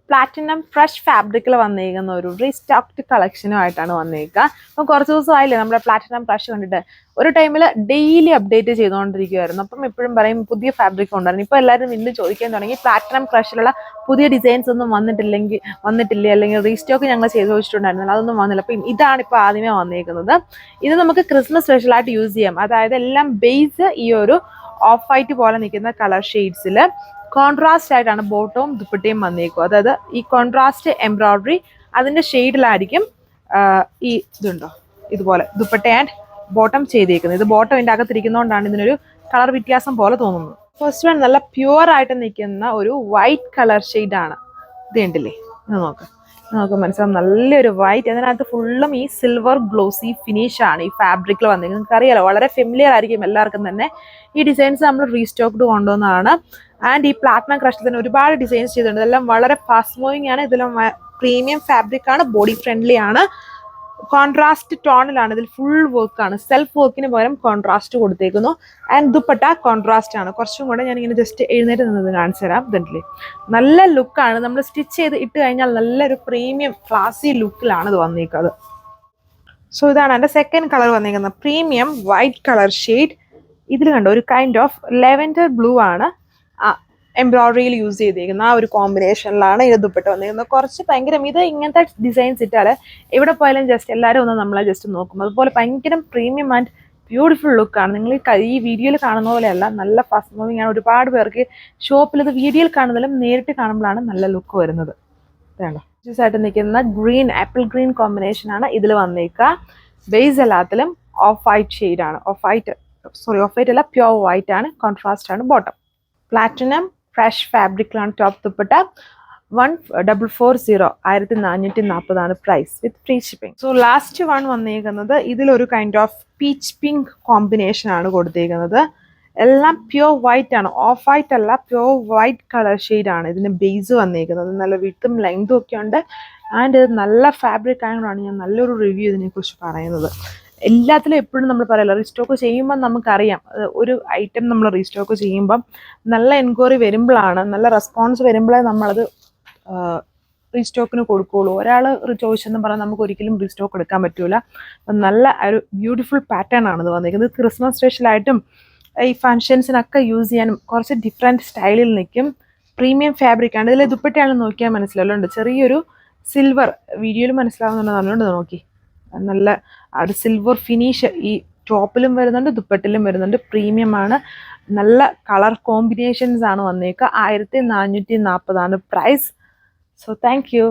Platinum fresh ഫാബ്രിക്കിൽ വന്നിരിക്കുന്ന ഒരു റീസ്റ്റോക്ഡ് കളക്ഷനുമായിട്ടാണ് വന്നിരിക്കുക. അപ്പം കുറച്ച് ദിവസമായില്ലേ നമ്മുടെ പ്ലാറ്റിനം ഫ്രഷ് കണ്ടിട്ട്. ഒരു ടൈമിൽ ഡെയിലി അപ്ഡേറ്റ് ചെയ്തുകൊണ്ടിരിക്കുമായിരുന്നു. അപ്പം എപ്പോഴും പറയും പുതിയ ഫാബ്രിക് ഉണ്ടായിരുന്നു. ഇപ്പോൾ എല്ലാവരും വീണ്ടും ചോദിക്കാൻ തുടങ്ങി പ്ലാറ്റിനം ഫ്രഷിലുള്ള പുതിയ ഡിസൈൻസ് ഒന്നും വന്നിട്ടില്ലേ, അല്ലെങ്കിൽ റീസ്റ്റോക്ക് ഞങ്ങൾ ചെയ്ത് വെച്ചിട്ടുണ്ടായിരുന്നു, അതൊന്നും വന്നില്ല. അപ്പം ഇതാണ് ഇപ്പോൾ ആദ്യമേ വന്നിരിക്കുന്നത്. ഇത് നമുക്ക് ക്രിസ്മസ് സ്പെഷ്യലായിട്ട് യൂസ് ചെയ്യാം. അതായത് എല്ലാം ബേസ് ഈ ഒരു ഓഫ് വൈറ്റ് പോലെ നിൽക്കുന്ന കളർ ഷെയ്ഡ്സിൽ കോൺട്രാസ്റ്റ് ആയിട്ടാണ് ബോട്ടവും ദുപ്പട്ടയും വന്നേക്കും. അതായത് ഈ കോൺട്രാസ്റ്റ് എംബ്രോയിഡറി അതിന്റെ ഷെയ്ഡിലായിരിക്കും ഈ ഇതുണ്ടോ ഇതുപോലെ ദുപ്പട്ട ആൻഡ് ബോട്ടം ചെയ്തേക്കുന്നത്. ഇത് ബോട്ടം ഇതിൻ്റെ അകത്തിരിക്കുന്നതുകൊണ്ടാണ് ഇതിനൊരു കളർ വ്യത്യാസം പോലെ തോന്നുന്നത്. ഫസ്റ്റ് വൺ നല്ല പ്യുവർ ആയിട്ട് നിൽക്കുന്ന ഒരു വൈറ്റ് കളർ ഷെയ്ഡാണ്. ഇത് കണ്ടില്ലേ, ഇത് നമുക്ക് മനസ്സിലാവും. നല്ലൊരു വൈറ്റ്, അതിനകത്ത് ഫുള്ളും ഈ സിൽവർ ഗ്ലോസി ഫിനിഷ് ആണ് ഈ ഫാബ്രിക്കിൽ വന്നിരിക്കുന്നത്. നിങ്ങൾക്ക് അറിയാലോ, വളരെ ഫെമിലിയർ ആയിരിക്കും എല്ലാവർക്കും തന്നെ. ഈ ഡിസൈൻസ് നമ്മൾ റീസ്റ്റോക്ഡ് കൊണ്ടുവന്നതാണ്. ആൻഡ് ഈ പ്ലാറ്റിനം ക്രഷിൽ തന്നെ ഒരുപാട് ഡിസൈൻസ് ചെയ്തിട്ടുണ്ട്. ഇതെല്ലാം വളരെ ഫാസ്റ്റ് മൂവിങ് ആണ്. ഇതിലും പ്രീമിയം ഫാബ്രിക് ആണ്, ബോഡി ഫ്രണ്ട്ലി ആണ്, കോൺട്രാസ്റ്റ് ടോണിലാണ്. ഇതിൽ ഫുൾ വർക്കാണ്. സെൽഫ് വർക്കിന് പകരം കോൺട്രാസ്റ്റ് കൊടുത്തേക്കുന്നു. ആൻഡ് ദുപ്പട്ട കോൺട്രാസ്റ്റ് ആണ്. കുറച്ചും കൂടെ ഞാനിങ്ങനെ ജസ്റ്റ് എഴുന്നേറ്റ് നിന്നത് കാണിച്ചു തരാം. ഇതല്ലേ, നല്ല ലുക്കാണ്. നമ്മൾ സ്റ്റിച്ച് ചെയ്ത് ഇട്ട് കഴിഞ്ഞാൽ നല്ലൊരു പ്രീമിയം ക്ലാസി ലുക്കിലാണ് ഇത് വന്നിരിക്കുന്നത്. സോ ഇതാണ് എൻ്റെ സെക്കൻഡ് കളർ വന്നിരിക്കുന്നത്, പ്രീമിയം വൈറ്റ് കളർ ഷെയ്ഡ്. ഇതിൽ കണ്ടോ ഒരു കൈൻഡ് ഓഫ് ലെവൻഡർ ബ്ലൂ ആണ് എംബ്രോയിഡറിയിൽ യൂസ് ചെയ്തിരിക്കുന്ന ആ ഒരു കോമ്പിനേഷനിലാണ് ഇത് ദുപ്പട്ട വന്നിരിക്കുന്നത്. കുറച്ച് ഭയങ്കരം ഇത് ഇങ്ങനത്തെ ഡിസൈൻസ് ഇട്ടാൽ എവിടെ പോയാലും ജസ്റ്റ് എല്ലാവരും ഒന്ന് നമ്മളെ ജസ്റ്റ് നോക്കും. അതുപോലെ ഭയങ്കര പ്രീമിയം ആൻഡ് ബ്യൂട്ടിഫുൾ ലുക്കാണ്. നിങ്ങൾ ഈ വീഡിയോയിൽ കാണുന്ന പോലെയല്ല, നല്ല ഫാസ്റ്റ് മൂവിങ് ആണ്. ഒരുപാട് പേർക്ക് ഷോപ്പിൽ ഇത് വീഡിയോയിൽ കാണുന്നതിലും നേരിട്ട് കാണുമ്പോഴാണ് നല്ല ലുക്ക് വരുന്നത്. വേണ്ടോ ആയിട്ട് നിൽക്കുന്ന ഗ്രീൻ ആപ്പിൾ ഗ്രീൻ കോമ്പിനേഷൻ ആണ് ഇതിൽ വന്നേക്കുക. ബേസ് എല്ലാത്തിലും ഓഫ് വൈറ്റ് ഷെയ്ഡാണ്. ഓഫ് വൈറ്റ് അല്ല, പ്യോർ വൈറ്റ് ആണ്. കോൺട്രാസ്റ്റ് ആണ് ബോട്ടം. പ്ലാറ്റിനം ഫ്രഷ് ഫാബ്രിക്കിലാണ് top dupatta. 1440 1440 price with free shipping. So last one വന്നിരിക്കുന്നത് ഇതിലൊരു kind of peach pink combination ആണ് കൊടുത്തിരിക്കുന്നത്. എല്ലാം പ്യോർ വൈറ്റ് ആണ്, ഓഫ് വൈറ്റ് അല്ല, പ്യോർ വൈറ്റ് കളർ ഷെയ്ഡാണ് ഇതിന് ബേസ് വന്നിരിക്കുന്നത്. നല്ല വിട്ടും ലെങ്തും ഒക്കെ ഉണ്ട്. ആൻഡ് ഇത് നല്ല ഫാബ്രിക് ആയതുകൊണ്ടാണ് ഞാൻ നല്ലൊരു റിവ്യൂ ഇതിനെക്കുറിച്ച് പറയുന്നത്. എല്ലാത്തിലും എപ്പോഴും നമ്മൾ പറയല്ലോ, റീസ്റ്റോക്ക് ചെയ്യുമ്പോൾ നമുക്കറിയാം ഒരു ഐറ്റം നമ്മൾ റീസ്റ്റോക്ക് ചെയ്യുമ്പം നല്ല എൻക്വയറി വരുമ്പോഴാണ്, നല്ല റെസ്പോൺസ് വരുമ്പോഴേ നമ്മളത് റീസ്റ്റോക്കിന് കൊടുക്കുകയുള്ളൂ. ഒരാൾ ചോദിച്ചെന്ന് പറഞ്ഞാൽ നമുക്ക് ഒരിക്കലും റീസ്റ്റോക്ക് എടുക്കാൻ പറ്റില്ല. നല്ല ഒരു ബ്യൂട്ടിഫുൾ പാറ്റേൺ ആണ് ഇത് വന്നിരിക്കുന്നത്. ക്രിസ്മസ് സ്പെഷ്യലായിട്ടും ഈ ഫങ്ഷൻസിനൊക്കെ യൂസ് ചെയ്യാനും കുറച്ച് ഡിഫറെൻറ്റ് സ്റ്റൈലിൽ നിൽക്കും. പ്രീമിയം ഫാബ്രിക് ആണ്. ഇതിൽ ദുപ്പട്ടയാണെന്ന് നോക്കിയാൽ മനസ്സിലാവുന്നുണ്ട്, ചെറിയൊരു സിൽവർ വീഡിയോയിൽ മനസ്സിലാവുന്നുണ്ട്. നല്ലോണ്ട് നോക്കി, നല്ല ഒരു സിൽവർ ഫിനിഷ് ഈ ടോപ്പിലും വരുന്നുണ്ട്, ദുപ്പട്ടിലും വരുന്നുണ്ട്. പ്രീമിയം ആണ്. നല്ല കളർ കോമ്പിനേഷൻസ് ആണ് വന്നേക്കുക. 1440 പ്രൈസ്. So thank you.